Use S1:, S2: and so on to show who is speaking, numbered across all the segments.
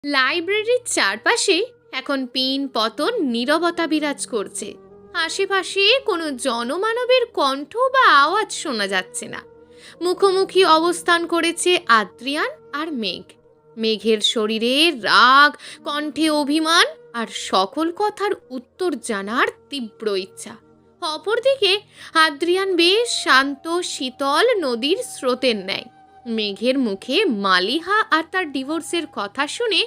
S1: লাইব্রেরির চারপাশে এখন পিন পতন নীরবতা বিরাজ করছে। আশেপাশে কোনো জনমানবের কণ্ঠ বা আওয়াজ শোনা যাচ্ছে না। মুখোমুখি অবস্থান করেছে আদ্রিয়ান আর মেঘ। মেঘের শরীরে রাগ, কণ্ঠে অভিমান আর সকল কথার উত্তর জানার তীব্র ইচ্ছা। অপরদিকে আদ্রিয়ান বেশ শান্ত শীতল নদীর স্রোতের ন্যায়। মেঘের মুখে মালিহা আর তার ডিভোর্সের কথা শুনে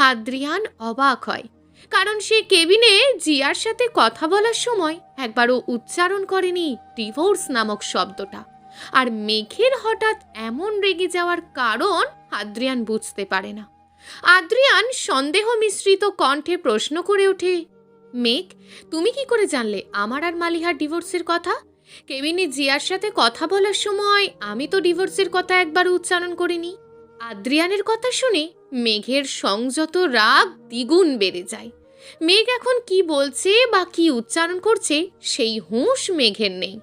S1: আদ্রিয়ান অবাক হয়, কারণ সে কেবিনে জিয়ার সাথে কথা বলার সময় একবারও উচ্চারণ করেনি ডিভোর্স নামক শব্দটা। আর মেঘের হঠাৎ এমন রেগে যাওয়ার কারণ আদ্রিয়ান বুঝতে পারে না। আদ্রিয়ান সন্দেহ মিশ্রিত কণ্ঠে প্রশ্ন করে ওঠে, মেঘ, তুমি কি করে জানলে আমার আর মালিহার ডিভোর্সের কথা? কেবিনে জিয়ার সাথে কথা বলার সময় আমি তো ডিভোর্সের কথা একবারও উচ্চারণ করিনি। আদ্রিয়ানের কথা শুনে মেঘের সংযত রাগ দ্বিগুণ বেড়ে যায়। মেঘ এখন কি বলছে বা কি উচ্চারণ করছে সেই হুঁশ মেঘের নেই।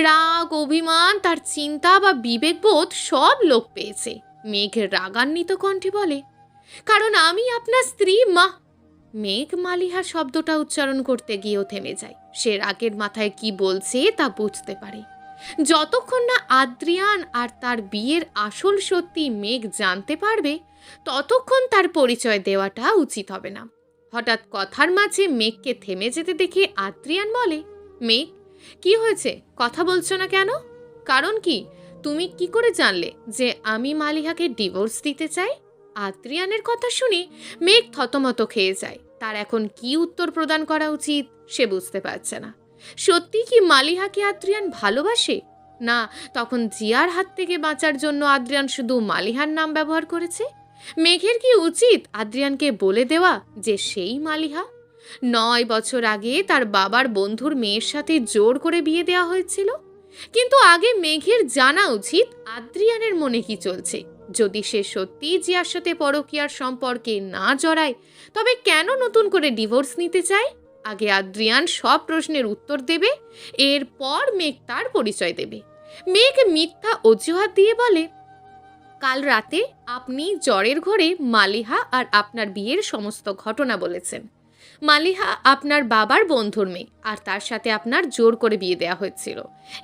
S1: রাগ, অভিমান, তার চিন্তা বা বিবেকবোধ সব লোপ পেয়েছে। মেঘ রাগান্বিত কণ্ঠে বলে, কারণ আমি আপনার স্ত্রী মা। মেঘ মালিহা শব্দটা উচ্চারণ করতে গিয়েও থেমে যায়। সে রাগের মাথায় কি বলছে তা বুঝতে পারে। যতক্ষণ না আদ্রিয়ান আর তার বিয়ের আসল সত্যি মেঘ জানতে পারবে, ততক্ষণ তার পরিচয় দেওয়াটা উচিত হবে না। হঠাৎ কথার মাঝে মেঘকে থেমে যেতে দেখে আদ্রিয়ান বলে, মেঘ, কি হয়েছে? কথা বলছো না কেন? কারণ কি? তুমি কি করে জানলে যে আমি মালিহাকে ডিভোর্স দিতে চাই? আদ্রিয়ানের কথা শুনে মেঘ থতমত খেয়ে যায়। তার এখন কি উত্তর প্রদান করা উচিত সে বুঝতে পারছে না। সত্যি কি মালিহাকে আদ্রিয়ান ভালোবাসে? না তখন জিয়ার হাত থেকে বাঁচার জন্য আদ্রিয়ান শুধু মালিহার নাম ব্যবহার করেছে? মেঘের কি উচিত আদ্রিয়ানকে বলে দেওয়া যে সেই মালিহা? 9 বছর আগে তার বাবার বন্ধুর মেয়ের সাথে জোর করে বিয়ে দেওয়া হয়েছিল। কিন্তু আগে মেঘের জানা উচিত আদ্রিয়ানের মনে কি চলছে। যদি সে সত্যিই জিয়ার সাথে পরকীয়ার সম্পর্কে না জড়ায়, তবে কেন নতুন করে ডিভোর্স নিতে চায়? আগে আদ্রিয়ান সব প্রশ্নের উত্তর দেবে, এরপর মেঘ তার পরিচয় দেবে। মেঘ মিথ্যা অজুহাত দিয়ে বলে, কাল রাতে আপনি জ্বরের ঘরে মালিহা আর আপনার বিয়ের সমস্ত ঘটনা বলেছেন। মালিহা আপনার বাবার বন্ধুর মেয়ে, আর তার সাথে আপনার জোর করে বিয়ে দেওয়া হয়েছিল।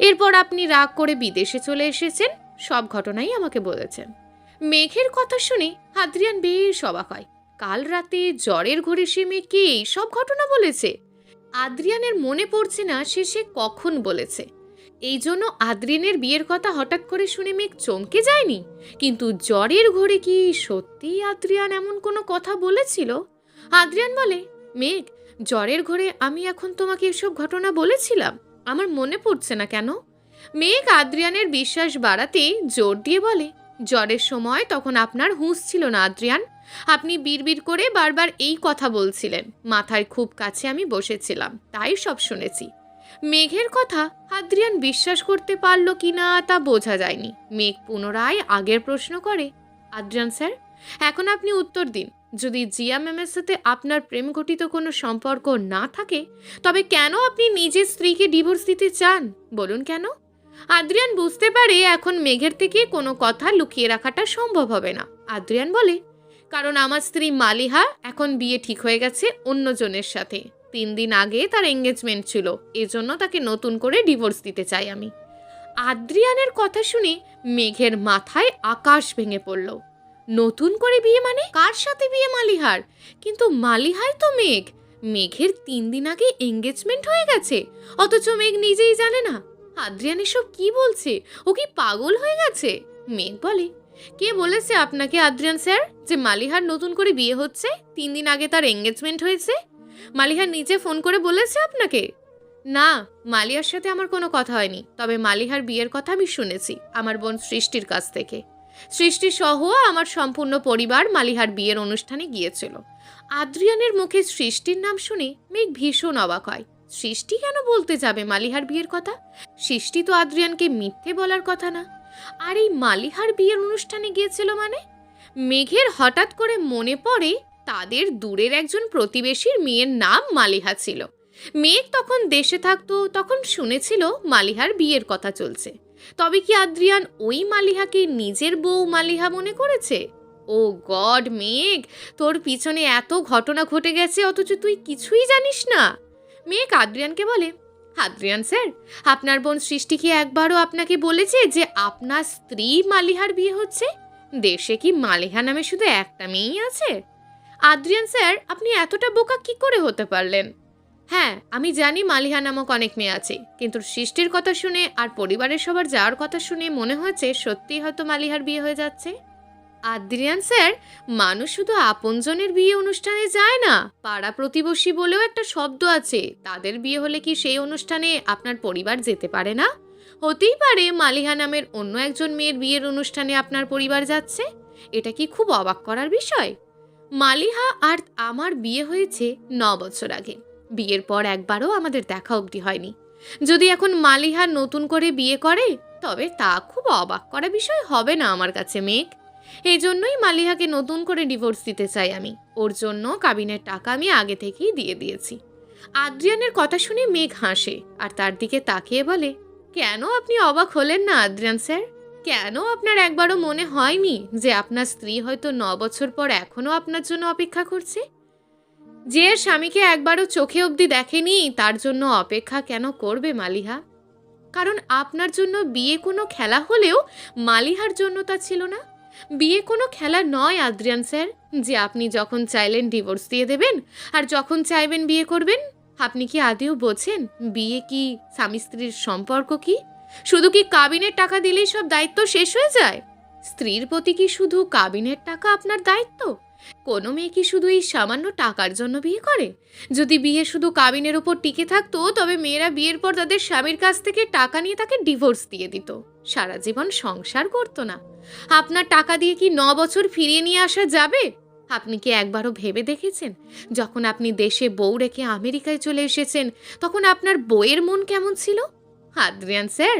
S1: এরপর আপনি রাগ করে বিদেশে চলে এসেছেন। সব ঘটনাই আমাকে বলেছেন। মেঘের কথা শুনে আদ্রিয়ান বেশ অবাক হয়। কাল রাতে জ্বরের ঘরে সে মেয়েকে এই সব ঘটনা বলেছে। আদ্রিয়ানের মনে পড়ছে না সে কখন বলেছে। এই জন্য আদ্রিয়ানের বিয়ের কথা হঠাৎ করে শুনে মেঘ চমকে যায়নি। কিন্তু জ্বরের ঘরে কি সত্যিই আদ্রিয়ান এমন কোনো কথা বলেছিল? আদ্রিয়ান বলে, মেঘ, জ্বরের ঘরে আমি এখন তোমাকে এসব ঘটনা বলেছিলাম? আমার মনে পড়ছে না কেন? মেঘ আদ্রিয়ানের বিশ্বাস বাড়াতে জোর দিয়ে বলে, জ্বরের সময় তখন আপনার হুঁশ ছিল না আদ্রিয়ান। আপনি বিড়বিড় করে বারবার এই কথা বলছিলেন। মাথায় খুব কাছে আমি বসেছিলাম, তাই সব শুনেছি। মেঘের কথা আদ্রিয়ান বিশ্বাস করতে পারল কিনা তা বোঝা যায়নি। মেঘ পুনরায় আগের প্রশ্ন করে, আদ্রিয়ান স্যার, এখন আপনি উত্তর দিন। যদি জিয়া ম্যামের সাথে আপনার প্রেম ঘটিত কোনো সম্পর্ক না থাকে, তবে কেন আপনি নিজের স্ত্রীকে ডিভোর্স দিতে চান? বলুন কেন? আদ্রিয়ান বুঝতে পারে এখন মেঘের থেকে কোনো কথা লুকিয়ে রাখাটা সম্ভব হবে না। আদ্রিয়ান বলে, কারণ আমার স্ত্রী মালিহা এখন বিয়ে ঠিক হয়ে গেছে অন্যজনের সাথে। 3 দিন আগে তার এঙ্গেজমেন্ট ছিল, এজন্য তাকে নতুন করে ডিভোর্স দিতে চাই আমি। আদ্রিয়ানের কথা শুনে মেঘের মাথায় আকাশ ভেঙে পড়ল। নতুন করে বিয়ে মানে? কার সাথে বিয়ে মালিহার? কিন্তু মালিহাই তো মেঘ। মেঘের 3 দিন আগে এঙ্গেজমেন্ট হয়ে গেছে, অথচ মেঘ নিজেই জানে না। আদ্রিয়ান এসব কি বলছে? ও কি পাগল হয়ে গেছে? মেঘ বলে, কে বলেছে আপনাকে আদ্রিয়ান স্যার যে মালিহার নতুন করে বিয়ে হচ্ছে? 3 দিন আগে তার এঙ্গেজমেন্ট হয়েছে। মালিহার নিজে ফোন করে বলেছে আপনাকে? না, মালিহার সাথে আমার কোনো কথা হয়নি। তবে মালিহার বিয়ের কথা আমি শুনেছি আমার বোন সৃষ্টির কাছ থেকে। সৃষ্টি সহ আমার সম্পূর্ণ পরিবার মালিহার বিয়ের অনুষ্ঠানে গিয়েছিল। আদ্রিয়ানের মুখে সৃষ্টির নাম শুনে মেঘ ভীষণ অবাক হয়। সৃষ্টি কেন বলতে যাবে মালিহার বিয়ের কথা? সৃষ্টি তো আদ্রিয়ানকে মিথ্যে বলার কথা না। আর এই মালিহার বিয়ের অনুষ্ঠানে গিয়েছিল মানে? মেঘের হঠাৎ করে মনে পড়ে তাদের দূরের একজন প্রতিবেশীর মেয়ের নাম মালিহা ছিল। মেঘ তখন দেশে থাকতো, তখন শুনেছিল মালিহার বিয়ের কথা চলছে। তবে কি আদ্রিয়ান ওই মালিহাকে নিজের বউ মালিহা মনে করেছে? ও গড মেঘ, তোর পিছনে এত ঘটনা ঘটে গেছে অথচ তুই কিছুই জানিস না। মেঘ আদ্রিয়ানকে বলে, আদ্রিয়ান স্যার, আপনার বোন সৃষ্টি কি একবারও আপনাকে বলেছে যে আপনার স্ত্রী মালিহার বিয়ে হচ্ছে? দেশে কি মালিহা নামে শুধু একটা মেয়েই আছে? আদ্রিয়ান স্যার, আপনি এতটা বোকা কি করে হতে পারলেন? হ্যাঁ, আমি জানি মালিহা নামক অনেক মেয়ে আছে, কিন্তু সৃষ্টির কথা শুনে আর পরিবারের সবার যাওয়ার কথা শুনে মনে হয়েছে সত্যিই হয়তো মালিহার বিয়ে হয়ে যাচ্ছে। আদ্রিয়ান স্যার, মানুষ শুধু আপনজনের বিয়ে অনুষ্ঠানে যায় না, পাড়া প্রতিবেশী বলেও একটা শব্দ আছে, তাদের বিয়ে হলে কি সেই অনুষ্ঠানে আপনার পরিবার যেতে পারে না? হতেই পারে মালিহা নামের অন্য একজন মেয়ের বিয়ের অনুষ্ঠানে আপনার পরিবার যাচ্ছে। এটা কি খুব অবাক করার বিষয়? মালিহা আর আমার বিয়ে হয়েছে ৯ বছর আগে। বিয়ের পর একবারও আমাদের দেখা অবধি হয়নি। যদি এখন মালিহা নতুন করে বিয়ে করে, তবে তা খুব অবাক করা বিষয় হবে না আমার কাছে মেঘ। এই জন্যই মালিহাকে নতুন করে ডিভোর্স দিতে চাই আমি। ওর জন্য কাবিনের টাকা আমি আগে থেকেই দিয়ে দিয়েছি। আদ্রিয়ানের কথা শুনে মেঘ হাসে আর তার দিকে তাকিয়ে বলে, কেন আপনি অবাক হলেন না আদ্রিয়ান স্যার? কেন আপনার একবারও মনে হয়নি যে আপনার স্ত্রী হয়তো ৯ বছর পর এখনও আপনার জন্য অপেক্ষা করছে? যে স্বামীকে একবারও চোখে অবধি দেখেনি তার জন্য অপেক্ষা কেন করবে মালিহা? কারণ আপনার জন্য বিয়ে কোনো খেলা হলেও মালিহার জন্য তা ছিল না। বিয়ে কোনো খেলা নয় আদ্রিয়ান স্যার, যে আপনি যখন চাইলেন ডিভোর্স দিয়ে দেবেন আর যখন চাইবেন বিয়ে করবেন। আপনি কি আদেও বোঝেন বিয়ে কি, স্বামী স্ত্রীর সম্পর্ক কি? শুধু কি কাবিনের টাকা দিলেই সব দায়িত্ব শেষ হয়ে যায়? স্ত্রীর প্রতি কি শুধু কাবিনের টাকা আপনার দায়িত্ব? কোনো মেয়ে কি শুধু এই সামান্য টাকার জন্য বিয়ে করে? যদি বিয়ে শুধু কাবিনের উপর টিকে থাকতো, তবে মেয়েরা বিয়ের পর তাদের স্বামীর কাছ থেকে টাকা নিয়ে তাকে ডিভোর্স দিয়ে দিত, সারা জীবন সংসার করতো না। আপনার টাকা দিয়ে কি ৯ বছর ফিরিয়ে নিয়ে আসা যাবে? আপনি কি একবারও ভেবে দেখেছেন যখন আপনি দেশে বউ রেখে আমেরিকায় চলে এসেছেন তখন আপনার বউয়ের মন কেমন ছিল? আদ্রিয়ান স্যার,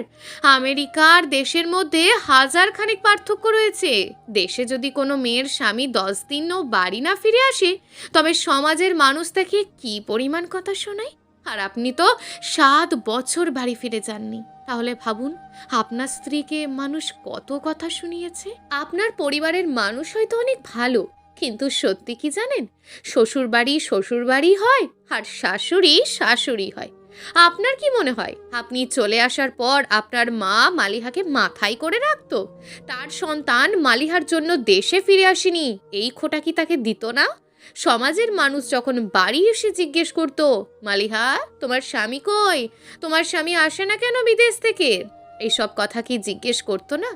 S1: আমেরিকা আর দেশের মধ্যে হাজার খানিক পার্থক্য রয়েছে। দেশে যদি কোনো মেয়ের স্বামী 10 দিনও বাড়ি না ফিরে আসে, তবে সমাজের মানুষ তাকে কি পরিমাণ কথা শোনায়। আর আপনি তো 7 বছর বাড়ি ফিরে যাননি। তাহলে ভাবুন আপনার স্ত্রীকে মানুষ কত কথা শুনিয়েছে। আপনার পরিবারের মানুষ হয়তো অনেক ভালো, কিন্তু সত্যি কি জানেন, শ্বশুরবাড়ি হয় আর শাশুড়ি শাশুড়ি হয়। আপনার কি মনে হয় আপনি চলে আসার পর আপনার মা মালিহাকে মাথায় করে রাখতো? তার সন্তান মালিহার জন্য দেশে ফিরে আসেনি, এই খোঁটা কি তাকে দিত না? সমাজের মানুষ যখন বাড়ি এসে জিজ্ঞেস করতো, মালিহা তোমার স্বামী কই, তোমার স্বামী আসে না কেন বিদেশ থেকে, এইসব কথা কি জিজ্ঞেস করতো না?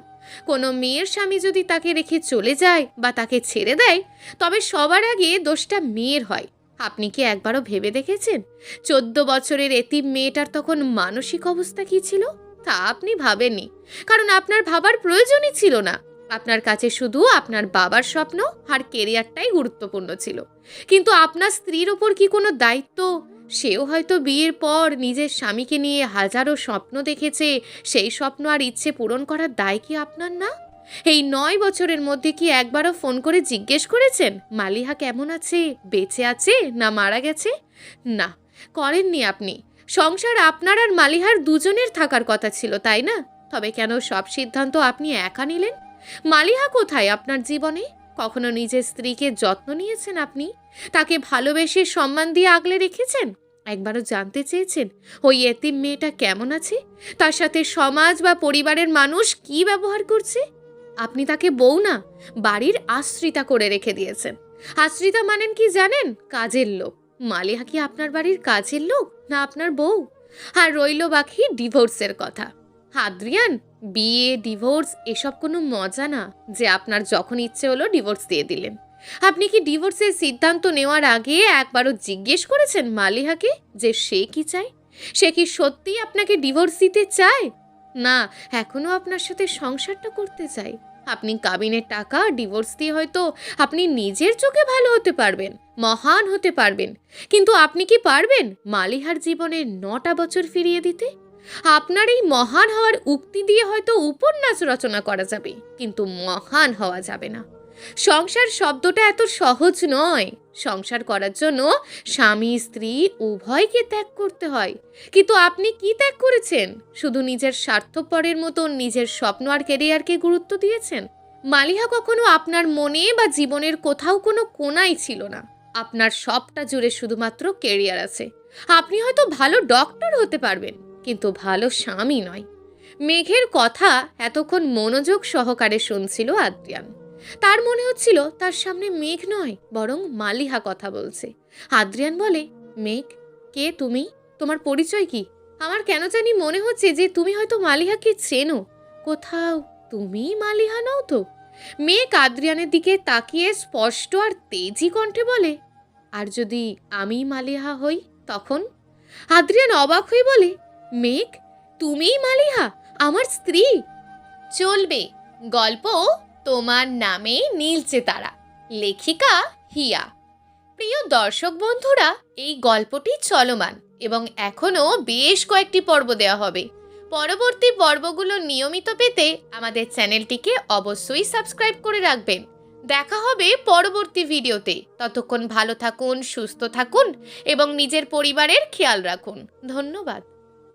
S1: কোনো মেয়ের স্বামী যদি তাকে রেখে চলে যায় বা তাকে ছেড়ে দেয়, তবে সবার আগে দোষটা মেয়ের হয়। আপনি কি একবারও ভেবে দেখেছেন 14 বছরের এতিম মেয়েটার তখন মানসিক অবস্থা কি ছিল? তা আপনি ভাবেননি, কারণ আপনার ভাবার প্রয়োজনই ছিল না। আপনার কাছে শুধু আপনার বাবার স্বপ্ন আর কেরিয়ারটাই গুরুত্বপূর্ণ ছিল। কিন্তু আপনার স্ত্রীর ওপর কি কোনো দায়িত্ব? সেও হয়তো বিয়ের পর নিজের স্বামীকে নিয়ে হাজারো স্বপ্ন দেখেছে, সেই স্বপ্ন আর ইচ্ছে পূরণ করার দায় কি আপনার না? এই 9 বছরের মধ্যে কি একবারও ফোন করে জিজ্ঞেস করেছেন মালিহা কেমন আছে, বেঁচে আছে না মারা গেছে? না, করেননি আপনি। সংসার আপনার আর মালিহার দুজনের থাকার কথা ছিল, তাই না? তবে কেন সব সিদ্ধান্ত আপনি একা নিলেন? মালিহা কোথায় আপনার জীবনে? কখনো নিজের স্ত্রীকে যত্ন নিয়েছেন আপনি? তাকে ভালোবেসে সম্মান দিয়ে আগলে রেখেছেন? একবারও জানতে চেয়েছেন ওই এতিম মেয়েটা কেমন আছে? তার সাথে সমাজ বা পরিবারের মানুষ কি ব্যবহার করছে? আপনি তাকে বউ না, বাড়ির আশ্রিতা করে রেখে দিয়েছেন। আশ্রিতা মানেন কি জানেন? কাজের লোক। মালিহা কি আপনার বাড়ির কাজের লোক না আপনার বউ? আর রইল বাকি ডিভোর্সের কথা। আদ্রিয়ান, বিয়ে ডিভোর্স এসব কোনো মজা না যে আপনার যখন ইচ্ছে হলো ডিভোর্স দিয়ে দিলেন। আপনি কি ডিভোর্সের সিদ্ধান্ত নেওয়ার আগে একবারও জিজ্ঞেস করেছেন মালিহাকে যে সে কি চায়? সে কি সত্যিই আপনাকে ডিভোর্স দিতে চায়? না, এখনো আপনার সাথে সংসারটা করতে চাই। আপনি কাবিনের টাকা ডিভোর্স দিয়ে হয়তো আপনি নিজের চোখে ভালো হতে পারবেন, মহান হতে পারবেন, কিন্তু আপনি কি পারবেন মালিহার জীবনের 9টা বছর ফিরিয়ে দিতে? আপনার এই মহান হওয়ার উক্তি দিয়ে হয়তো উপন্যাস রচনা করা যাবে, কিন্তু মহান হওয়া যাবে না। সংসার শব্দটা এত সহজ নয়। সংসার করার জন্য স্বামী স্ত্রী উভয়কে ত্যাগ করতে হয়। কিন্তু আপনি কি ত্যাগ করেছেন? শুধু নিজের স্বার্থপরের মতো নিজের স্বপ্ন আর ক্যারিয়ারকে গুরুত্ব দিয়েছেন। মালিহা কখনো আপনার মনে বা জীবনের কোথাও কোনো কোনাই ছিল না। আপনার সবটা জুড়ে শুধুমাত্র কেরিয়ার আছে। আপনি হয়তো ভালো ডক্টর হতে পারবেন, কিন্তু ভালো স্বামী নয়। মেঘের কথা এতক্ষণ মনোযোগ সহকারে শুনছিল আদ্রিয়ান। তার মনে হচ্ছিল তার সামনে মেঘ নয়, বরং মালিহা কথা বলছে। আদ্রিয়ান বলে, মেঘ, কে তুমি? তোমার পরিচয় কি? আমার কেন জানি মনে হচ্ছে যে তুমি হয়তো মালিহাকে চেনো কোথাও। তুমি মালিহা নও তো? মেঘ আদ্রিয়ানের দিকে তাকিয়ে স্পষ্ট আর তেজি কণ্ঠে বলে, আর যদি আমি মালিহা হই তখন? আদ্রিয়ান অবাক হয়ে বলে, মেঘ, তুমিই মালিহা, আমার স্ত্রী? চলবে। গল্প তোমার নামে নীলচে তারা, লেখিকা হিয়া। প্রিয় দর্শক বন্ধুরা, এই গল্পটি চলমান এবং এখনও বেশ কয়েকটি পর্ব দেওয়া হবে। পরবর্তী পর্বগুলো নিয়মিত পেতে আমাদের চ্যানেলটিকে অবশ্যই সাবস্ক্রাইব করে রাখবেন। দেখা হবে পরবর্তী ভিডিওতে। ততক্ষণ ভালো থাকুন, সুস্থ থাকুন এবং নিজের পরিবারের খেয়াল রাখুন। ধন্যবাদ।